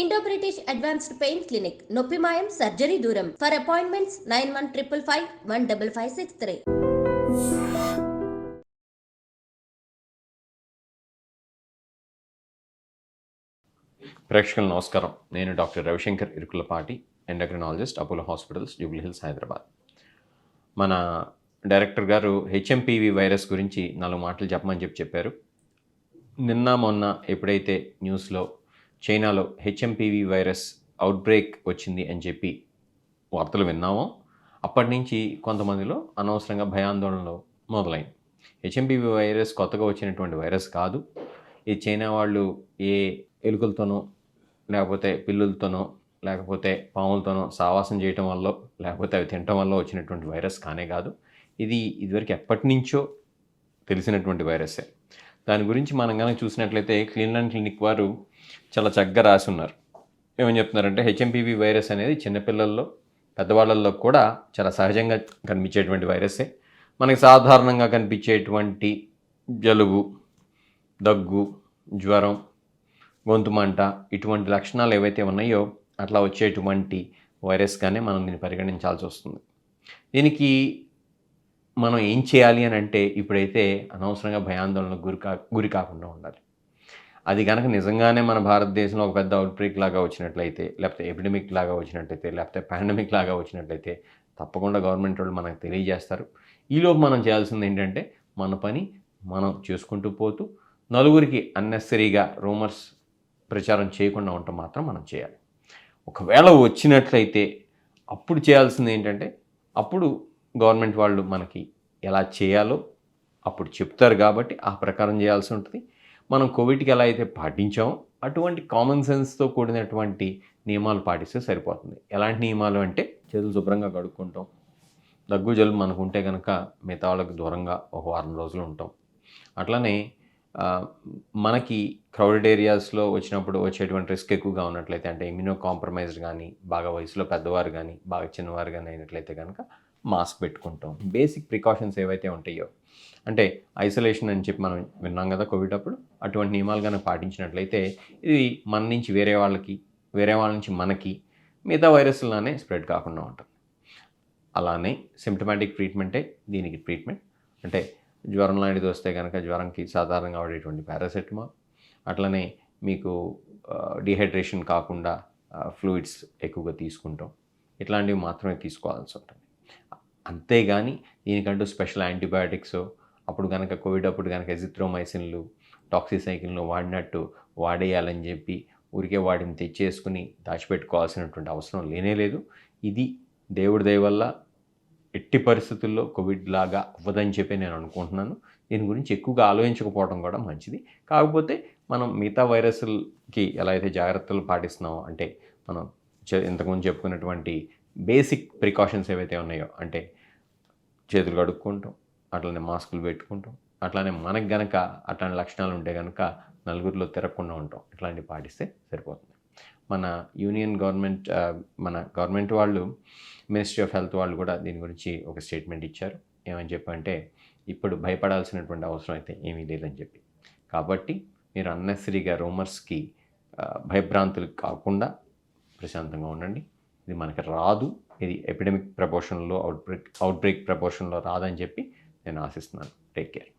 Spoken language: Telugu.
Indo British advanced pain clinic నొప్పి మాయం సర్జరీ దూరం ఫర్ అపాయింట్మెంట్స్ 9155515563. ప్రేక్షకులు నమస్కారం. నేను doctor Ravishankar Irukulapati, endocrinologist, Apollo hospitals, Jubilee hills, Hyderabad. మన డైరెక్టర్ గారు హెచ్ఎంపీవీ వైరస్ గురించి 4 మాటలు చెప్పమని చెప్పారు. నిన్న మొన్న ఎప్పుడైతే న్యూస్లో చైనాలో హెచ్ఎంపీవీ వైరస్ అవుట్బ్రేక్ వచ్చింది అని చెప్పి వార్తలు విన్నామో అప్పటి నుంచి కొంతమందిలో అనవసరంగా భయాందోళనలు మొదలైంది. హెచ్ఎంపీవీ వైరస్ కొత్తగా వచ్చినటువంటి వైరస్ కాదు. ఈ చైనా వాళ్ళు ఏ ఎలుకలతోనో లేకపోతే పిల్లులతోనో లేకపోతే పాములతోనో సావాసం చేయటం వల్ల లేకపోతే అవి తినటం వల్ల వచ్చినటువంటి వైరస్ కానే కాదు. ఇది ఇదివరకు ఎప్పటి నుంచో తెలిసినటువంటి వైరస్సే. దాని గురించి మనం కనుక చూసినట్లయితే క్లీన్లాండ్ క్లినిక్ వారు చాలా చక్కగా రాసి ఉన్నారు. ఏమని చెప్తున్నారంటే హెచ్ఎంపీవీ వైరస్ అనేది చిన్నపిల్లల్లో పెద్దవాళ్ళల్లో కూడా చాలా సహజంగా కనిపించేటువంటి వైరస్సే. మనకి సాధారణంగా కనిపించేటువంటి జలుబు, దగ్గు, జ్వరం, గొంతు మంట ఇటువంటి లక్షణాలు ఏవైతే ఉన్నాయో అట్లా వచ్చేటువంటి వైరస్గానే మనం దీన్ని పరిగణించాల్సి వస్తుంది. దీనికి మనం ఏం చేయాలి అని అంటే ఇప్పుడైతే అనవసరంగా భయాందోళనకు గురి కాకుండా ఉండాలి. అది కనుక నిజంగానే మన భారతదేశంలో ఒక పెద్ద అవుట్బ్రేక్ లాగా వచ్చినట్లయితే, లేకపోతే ఎపిడమిక్ లాగా వచ్చినట్లయితే, లేకపోతే పాండమిక్ లాగా వచ్చినట్లయితే తప్పకుండా గవర్నమెంట్ వాళ్ళు మనకు తెలియజేస్తారు. ఈలోపు మనం చేయాల్సింది ఏంటంటే మన పని మనం చేసుకుంటూ పోతూ నలుగురికి అన్నెసరీగా రూమర్స్ ప్రచారం చేయకుండా ఉండటం మాత్రం మనం చేయాలి. ఒకవేళ వచ్చినట్లయితే అప్పుడు చేయాల్సింది ఏంటంటే అప్పుడు గవర్నమెంట్ వాళ్ళు మనకి ఎలా చేయాలో అప్పుడు చెప్తారు కాబట్టి ఆ ప్రకారం చేయాల్సి ఉంటుంది. మనం కోవిడ్కి ఎలా అయితే పాటించామో అటువంటి కామన్ సెన్స్తో కూడినటువంటి నియమాలు పాటిస్తే సరిపోతుంది. ఎలాంటి నియమాలు అంటే చేతులు శుభ్రంగా కడుక్కుంటాం, దగ్గు జలుబు మనకు ఉంటే కనుక మిగతా వాళ్ళకి దూరంగా ఒక వారం రోజులు ఉంటాం. అట్లనే మనకి క్రౌడెడ్ ఏరియాస్లో వచ్చినప్పుడు వచ్చేటువంటి రిస్క్ ఎక్కువగా ఉన్నట్లయితే అంటే ఇమ్యూనో కాంప్రమైజ్డ్ కానీ, బాగా వయసులో పెద్దవారు కానీ, బాగా చిన్నవారు కానీ అయినట్లయితే కనుక మాస్క్ పెట్టుకుంటాం. బేసిక్ ప్రికాషన్స్ ఏవైతే ఉంటాయో అంటే ఐసోలేషన్ అని చెప్పి మనం విన్నాం కదా కోవిడ్ అప్పుడు, అటువంటి నియమాలు కనుక పాటించినట్లయితే ఇది మన నుంచి వేరే వాళ్ళ నుంచి మనకి మిగతా వైరస్లానే స్ప్రెడ్ కాకుండా ఉంటుంది. అలానే సిమ్టమాటిక్ ట్రీట్మెంటే దీనికి ట్రీట్మెంట్. అంటే జ్వరం లాంటిది వస్తే కనుక జ్వరంకి సాధారణంగా వాడేటువంటి పారాసెటమాల్, అట్లనే మీకు డిహైడ్రేషన్ కాకుండా ఫ్లూయిడ్స్ ఎక్కువగా తీసుకుంటాం. ఇట్లాంటివి మాత్రమే తీసుకోవాల్సి ఉంటుంది. అంతేగాని దీనికంటూ స్పెషల్ యాంటీబయాటిక్స్ అప్పుడు కనుక కోవిడ్ అప్పుడు కనుక ఎజిత్రోమైసిన్లు, టాక్సిసైకిన్లు వాడినట్టు వాడేయాలని చెప్పి ఊరికే వాటిని తెచ్చేసుకుని దాచిపెట్టుకోవాల్సినటువంటి అవసరం లేనేలేదు. ఇది దేవుడి దయ వల్ల ఎట్టి పరిస్థితుల్లో కోవిడ్ లాగా అవ్వదని చెప్పి నేను అనుకుంటున్నాను. దీని గురించి ఎక్కువగా ఆలోచించకపోవడం కూడా మంచిది. కాకపోతే మనం మిగతా వైరస్లకి ఎలా అయితే జాగ్రత్తలు పాటిస్తున్నామో అంటే మనం ఇంతకుముందు చెప్పుకున్నటువంటి బేసిక్ ప్రికాషన్స్ ఏవైతే ఉన్నాయో అంటే చేతులు కడుక్కుంటాం, అట్లనే మాస్కులు పెట్టుకుంటాం, అట్లానే మనకు గనక అట్లాంటి లక్షణాలు ఉంటే కనుక నలుగురిలో తిరగకుండా ఉంటాం. ఇట్లాంటివి పాటిస్తే సరిపోతుంది. మన యూనియన్ గవర్నమెంట్ మన గవర్నమెంట్ వాళ్ళు మినిస్ట్రీ ఆఫ్ హెల్త్ వాళ్ళు కూడా దీని గురించి ఒక స్టేట్మెంట్ ఇచ్చారు. ఏమని చెప్పంటే ఇప్పుడు భయపడాల్సినటువంటి అవసరం అయితే ఏమీ లేదని చెప్పి. కాబట్టి మీరు అన్నెసరీగా రూమర్స్కి భయభ్రాంతులు కాకుండా ప్రశాంతంగా ఉండండి. ఇది మనకి రాదు, ఇది ఎపిడమిక్ ప్రపోర్షన్లో అవుట్బ్రేక్ ప్రపోర్షన్లో రాదని చెప్పి నేను ఆశిస్తున్నాను. Take care.